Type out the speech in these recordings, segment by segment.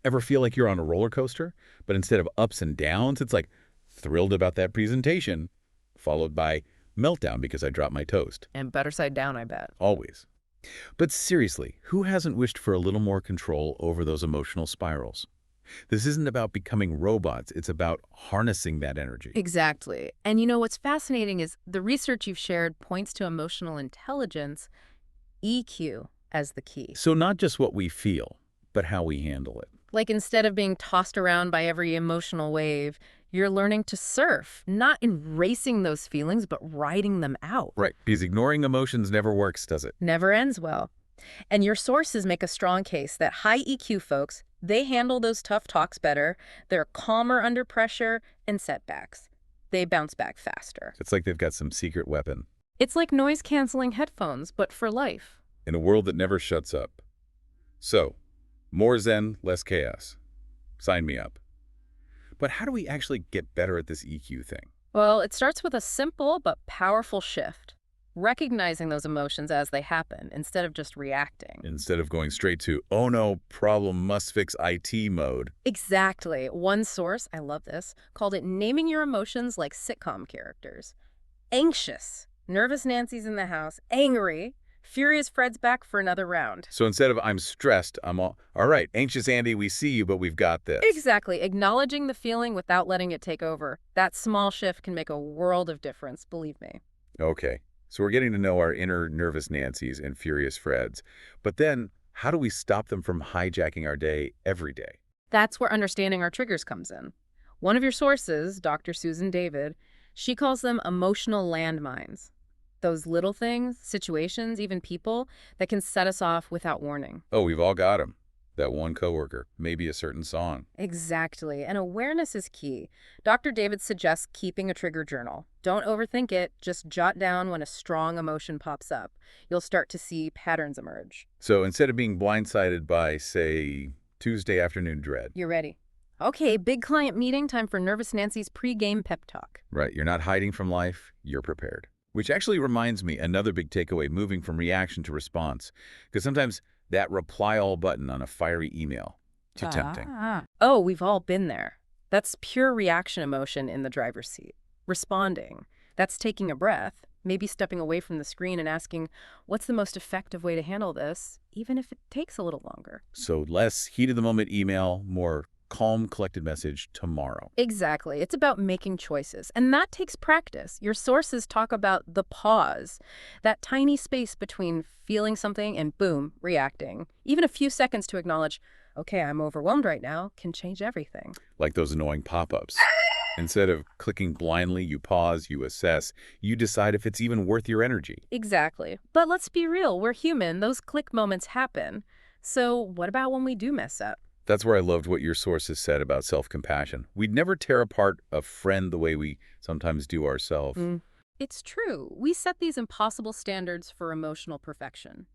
Ever feel like you're on a roller coaster, but instead of ups and downs, it's like thrilled about that presentation, followed by meltdown because I dropped my toast? And better side down, I bet. Always. But seriously, who hasn't wished for a little more control over those emotional spirals? This isn't about becoming robots, it's about harnessing that energy. Exactly. And you know what's fascinating is the research you've shared points to emotional intelligence, EQ, as the key. So not just what we feel, but how we handle it. Like instead of being tossed around by every emotional wave, you're learning to surf, not erasing those feelings, but riding them out. Right, because ignoring emotions never works, does it? Never ends well. And your sources make a strong case that high EQ folks, they handle those tough talks better, they're calmer under pressure and setbacks. They bounce back faster. It's like they've got some secret weapon. It's like noise-canceling headphones, but for life. In a world that never shuts up. So, more zen, less chaos. Sign me up. But how do we actually get better at this EQ thing? Well, it starts with a simple but powerful shift. Recognizing those emotions as they happen instead of just reacting. Instead of going straight to, oh no, problem must fix IT mode. Exactly. One source, I love this, called it naming your emotions like sitcom characters. Anxious. Nervous Nancy's in the house. Angry. Furious Fred's back for another round. So instead of I'm stressed, I'm all right, anxious Andy, we see you, but we've got this. Exactly. Acknowledging the feeling without letting it take over. That small shift can make a world of difference, believe me. Okay. So we're getting to know our inner nervous Nancys and furious Freds. But then, how do we stop them from hijacking our day every day? That's where understanding our triggers comes in. One of your sources, Dr. Susan David, she calls them emotional landmines. Those little things, situations, even people that can set us off without warning. Oh, we've all got them. That one coworker, maybe a certain song. Exactly. And awareness is key. Dr. David suggests keeping a trigger journal. Don't overthink it. Just jot down when a strong emotion pops up. You'll start to see patterns emerge. So instead of being blindsided by, say, Tuesday afternoon dread. You're ready. Okay, big client meeting, time for Nervous Nancy's pre-game pep talk. Right, you're not hiding from life, you're prepared. Which actually reminds me, another big takeaway, moving from reaction to response. Because sometimes that reply all button on a fiery email, too tempting. Oh, we've all been there. That's pure reaction emotion in the driver's seat. Responding. That's taking a breath, maybe stepping away from the screen and asking, what's the most effective way to handle this, even if it takes a little longer? So less heat of the moment email, more calm, collected message tomorrow. Exactly. It's about making choices. And that takes practice. Your sources talk about the pause, that tiny space between feeling something and boom, reacting. Even a few seconds to acknowledge, okay, I'm overwhelmed right now, can change everything. Like those annoying pop-ups. Instead of clicking blindly, you pause, you assess, you decide if it's even worth your energy. Exactly. But let's be real, we're human. Those click moments happen. So what about when we do mess up? That's where I loved what your sources said about self-compassion. We'd never tear apart a friend the way we sometimes do ourselves. It's true. We set these impossible standards for emotional perfection.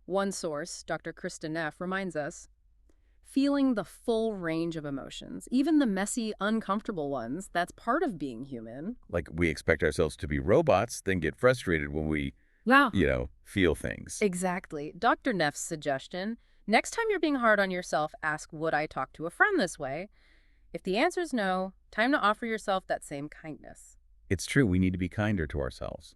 One source, Dr. Krista Neff, reminds us, feeling the full range of emotions, even the messy, uncomfortable ones, that's part of being human. Like we expect ourselves to be robots, then get frustrated when we, Yeah. feel things. Exactly. Dr. Neff's suggestion, next time you're being hard on yourself, ask, would I talk to a friend this way? If the answer is no, time to offer yourself that same kindness. It's true, we need to be kinder to ourselves.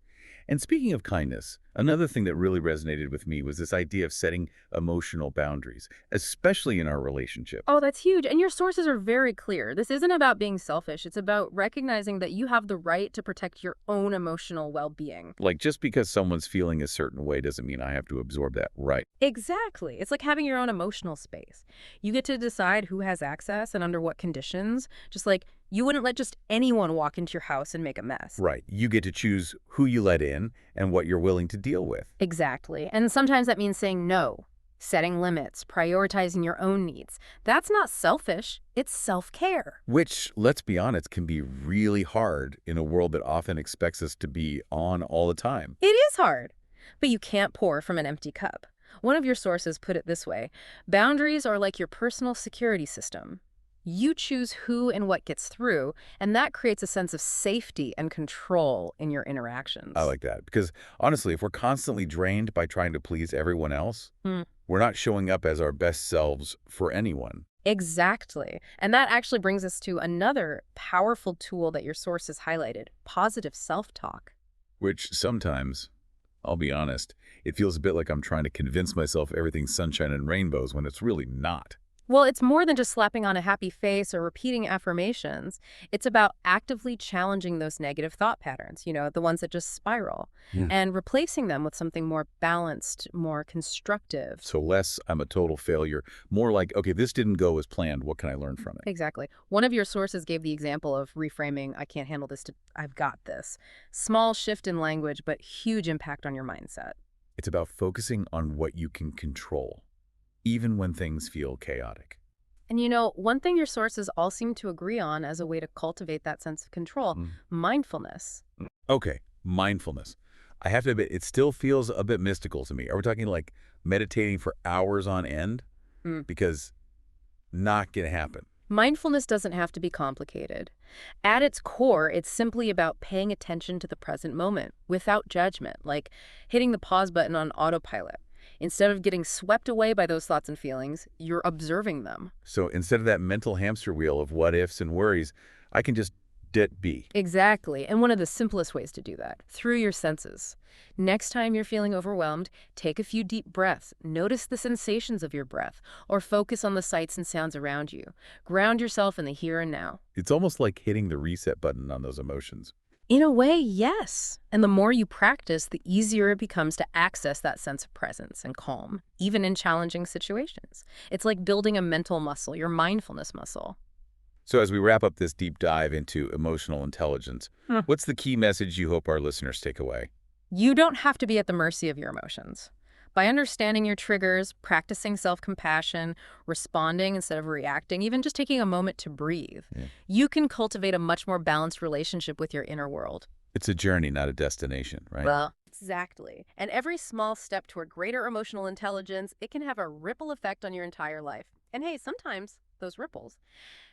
And speaking of kindness, another thing that really resonated with me was this idea of setting emotional boundaries, especially in our relationship. Oh, that's huge. And your sources are very clear. This isn't about being selfish. It's about recognizing that you have the right to protect your own emotional well-being. Like, just because someone's feeling a certain way doesn't mean I have to absorb that, right? Exactly. It's like having your own emotional space. You get to decide who has access and under what conditions, just like you wouldn't let just anyone walk into your house and make a mess. Right. You get to choose who you let in and what you're willing to deal with. Exactly. And sometimes that means saying no, setting limits, prioritizing your own needs. That's not selfish. It's self-care. Which, let's be honest, can be really hard in a world that often expects us to be on all the time. It is hard, but you can't pour from an empty cup. One of your sources put it this way: boundaries are like your personal security system. You choose who and what gets through, and that creates a sense of safety and control in your interactions. I like that. Because honestly, if we're constantly drained by trying to please everyone else, we're not showing up as our best selves for anyone. Exactly. And that actually brings us to another powerful tool that your source has highlighted, positive self-talk. Which sometimes, I'll be honest, it feels a bit like I'm trying to convince myself everything's sunshine and rainbows when it's really not. Well, it's more than just slapping on a happy face or repeating affirmations. It's about actively challenging those negative thought patterns, the ones that just spiral, Yeah. and replacing them with something more balanced, more constructive. So less, I'm a total failure. More like, okay, this didn't go as planned. What can I learn from it? Exactly. One of your sources gave the example of reframing, I can't handle this, to I've got this. Small shift in language, but huge impact on your mindset. It's about focusing on what you can control, even when things feel chaotic. And one thing your sources all seem to agree on as a way to cultivate that sense of control, Mm. mindfulness. Okay, mindfulness. I have to admit, it still feels a bit mystical to me. Are we talking like meditating for hours on end? Mm. Because not gonna happen. Mindfulness doesn't have to be complicated. At its core, it's simply about paying attention to the present moment without judgment, like hitting the pause button on autopilot. Instead of getting swept away by those thoughts and feelings, you're observing them. So instead of that mental hamster wheel of what ifs and worries, I can just let be. Exactly. And one of the simplest ways to do that, through your senses. Next time you're feeling overwhelmed, take a few deep breaths. Notice the sensations of your breath, or focus on the sights and sounds around you. Ground yourself in the here and now. It's almost like hitting the reset button on those emotions. In a way, yes. And the more you practice, the easier it becomes to access that sense of presence and calm, even in challenging situations. It's like building a mental muscle, your mindfulness muscle. So as we wrap up this deep dive into emotional intelligence, Hmm. what's the key message you hope our listeners take away? You don't have to be at the mercy of your emotions. By understanding your triggers, practicing self-compassion, responding instead of reacting, even just taking a moment to breathe, Yeah. you can cultivate a much more balanced relationship with your inner world. It's a journey, not a destination, right? Exactly. And every small step toward greater emotional intelligence, it can have a ripple effect on your entire life. And hey, sometimes those ripples,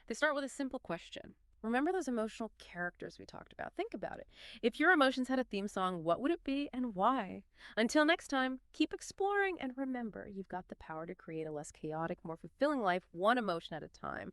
they start with a simple question. Remember those emotional characters we talked about? Think about it. If your emotions had a theme song, what would it be and why? Until next time, keep exploring and remember, you've got the power to create a less chaotic, more fulfilling life, one emotion at a time.